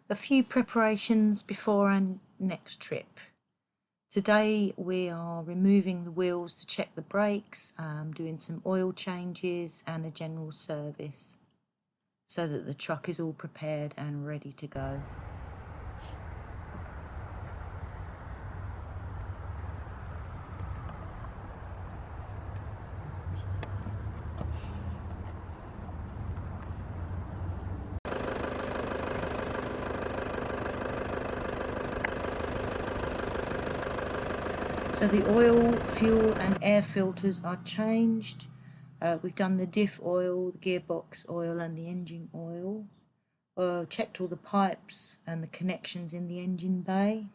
A few preparations before our next trip. Today we are removing the wheels to check the brakes, doing some oil changes and a general service so that the truck is all prepared and ready to go. So the oil, fuel and air filters are changed. We've done the diff oil, the gearbox oil and the engine oil. Checked all the pipes and the connections in the engine bay.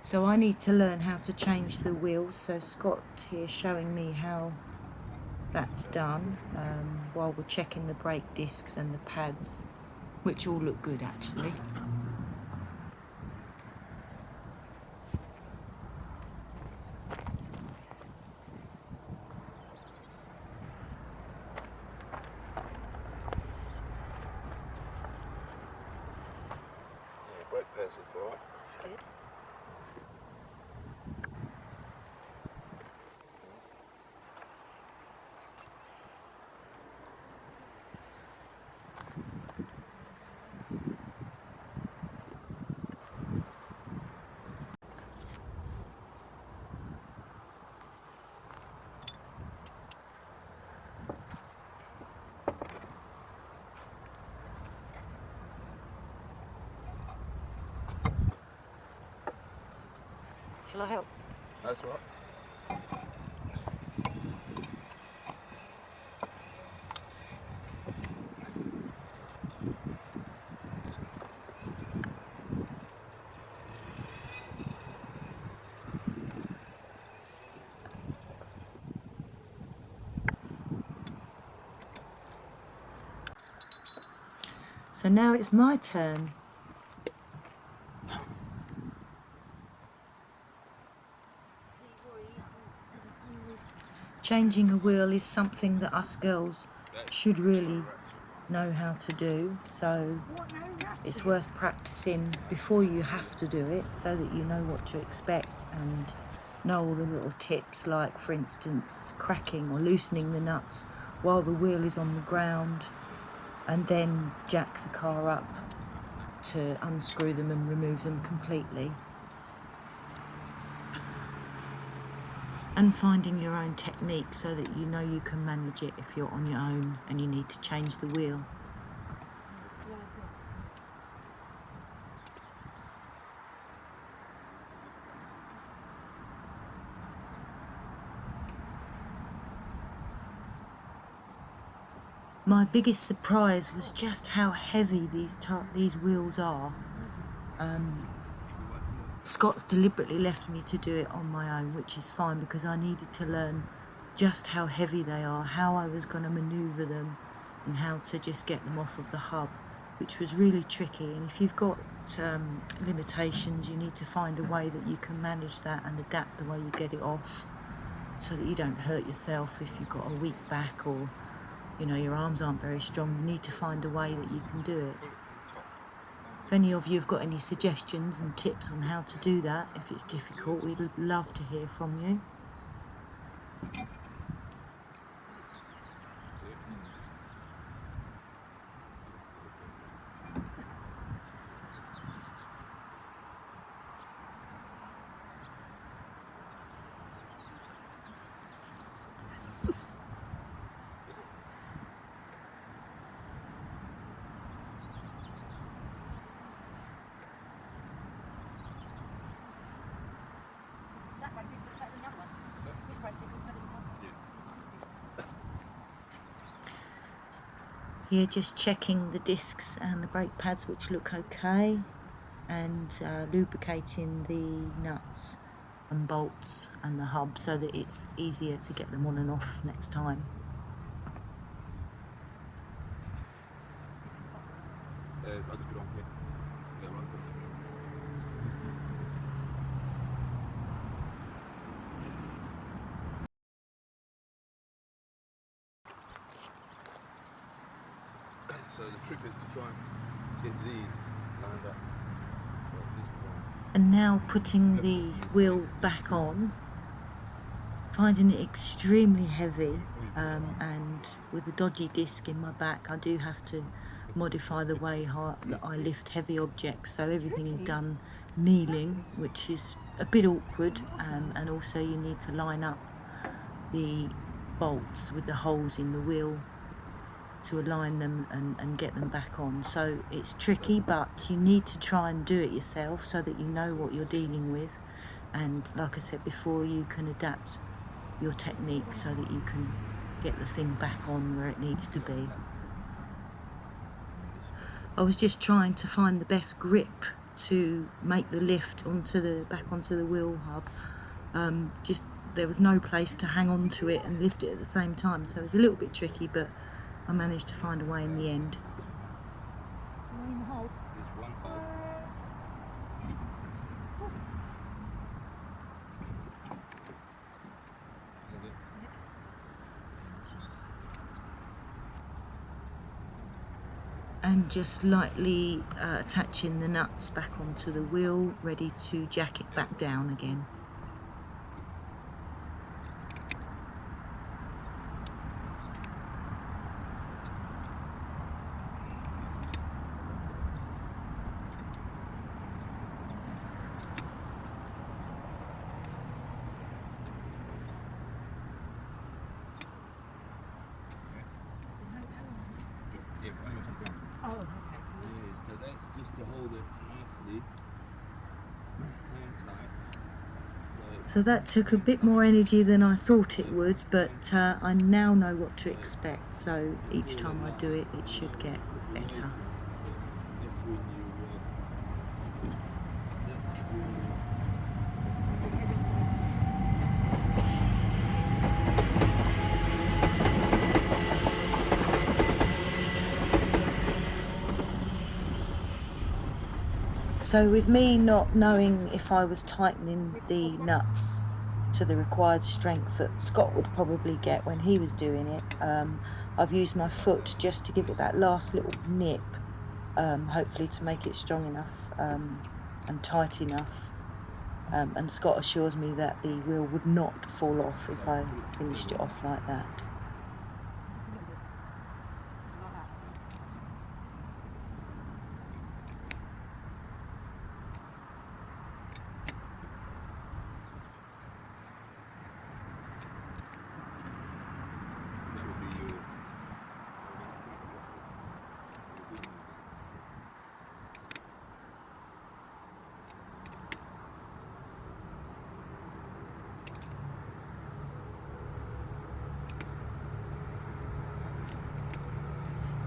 So I need to learn how to change the wheels, so Scott here showing me how that's done while we're checking the brake discs and the pads, which all look good actually. Brake pads look alright. Good. Shall I help? That's right. So now it's my turn. Changing a wheel is something that us girls should really know how to do, so it's worth practicing before you have to do it so that you know what to expect and know all the little tips, like for instance cracking or loosening the nuts while the wheel is on the ground, and then jack the car up to unscrew them and remove them completely. And finding your own technique so that you know you can manage it if you're on your own and you need to change the wheel. My biggest surprise was just how heavy these wheels are. Scott's deliberately left me to do it on my own, which is fine because I needed to learn just how heavy they are, how I was going to manoeuvre them and how to just get them off of the hub, which was really tricky. And if you've got limitations, you need to find a way that you can manage that and adapt the way you get it off so that you don't hurt yourself if you've got a weak back or your arms aren't very strong. You need to find a way that you can do it. If any of you have got any suggestions and tips on how to do that, if it's difficult, we'd love to hear from you. Here just checking the discs and the brake pads, which look okay, and lubricating the nuts and bolts and the hub so that it's easier to get them on and off next time. I'll just put on here. Yeah, right. trick is to try and get these lined up. Like this point. And now putting the wheel back on, finding it extremely heavy, and with a dodgy disc in my back, I do have to modify the way that I lift heavy objects, so everything is done kneeling, which is a bit awkward, and also you need to line up the bolts with the holes in the wheel to align them and get them back on. So it's tricky, but you need to try and do it yourself so that you know what you're dealing with, and like I said before, you can adapt your technique so that you can get the thing back on where it needs to be. I was just trying to find the best grip to make the lift back onto the wheel hub. There was no place to hang on to it and lift it at the same time, so it was a little bit tricky, but I managed to find a way in the end. There's one hole. And just lightly attaching the nuts back onto the wheel, ready to jack it back down again. Oh, okay. Yeah, so that's just to hold it nicely and tight. So that took a bit more energy than I thought it would, but I now know what to expect, so each time I do it, it should get better. That's when So with me not knowing if I was tightening the nuts to the required strength that Scott would probably get when he was doing it, I've used my foot just to give it that last little nip, hopefully to make it strong enough and tight enough. And Scott assures me that the wheel would not fall off if I finished it off like that.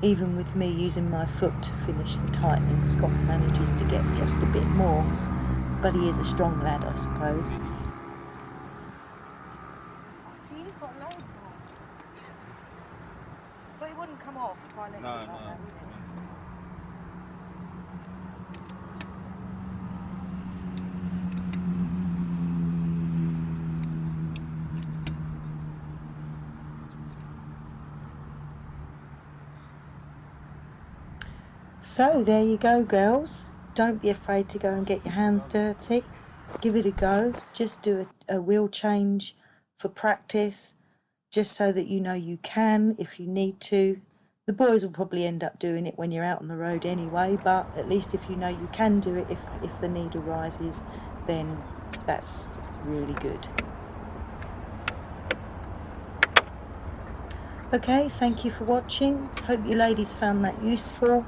Even with me using my foot to finish the tightening, Scott manages to get just a bit more, but he is a strong lad, I suppose. Oh, see, you've got loads on. But it wouldn't come off if I left it like that, would it? So there you go, girls. Don't be afraid to go and get your hands dirty. Give it a go. Just do a wheel change for practice, just so that you know you can if you need to. The boys will probably end up doing it when you're out on the road anyway, but at least if you know you can do it if the need arises, then that's really good. Okay, thank you for watching. Hope you ladies found that useful.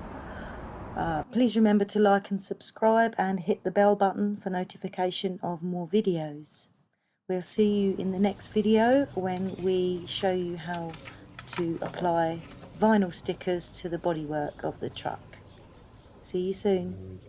Please remember to like and subscribe and hit the bell button for notification of more videos. We'll see you in the next video when we show you how to apply vinyl stickers to the bodywork of the truck. See you soon.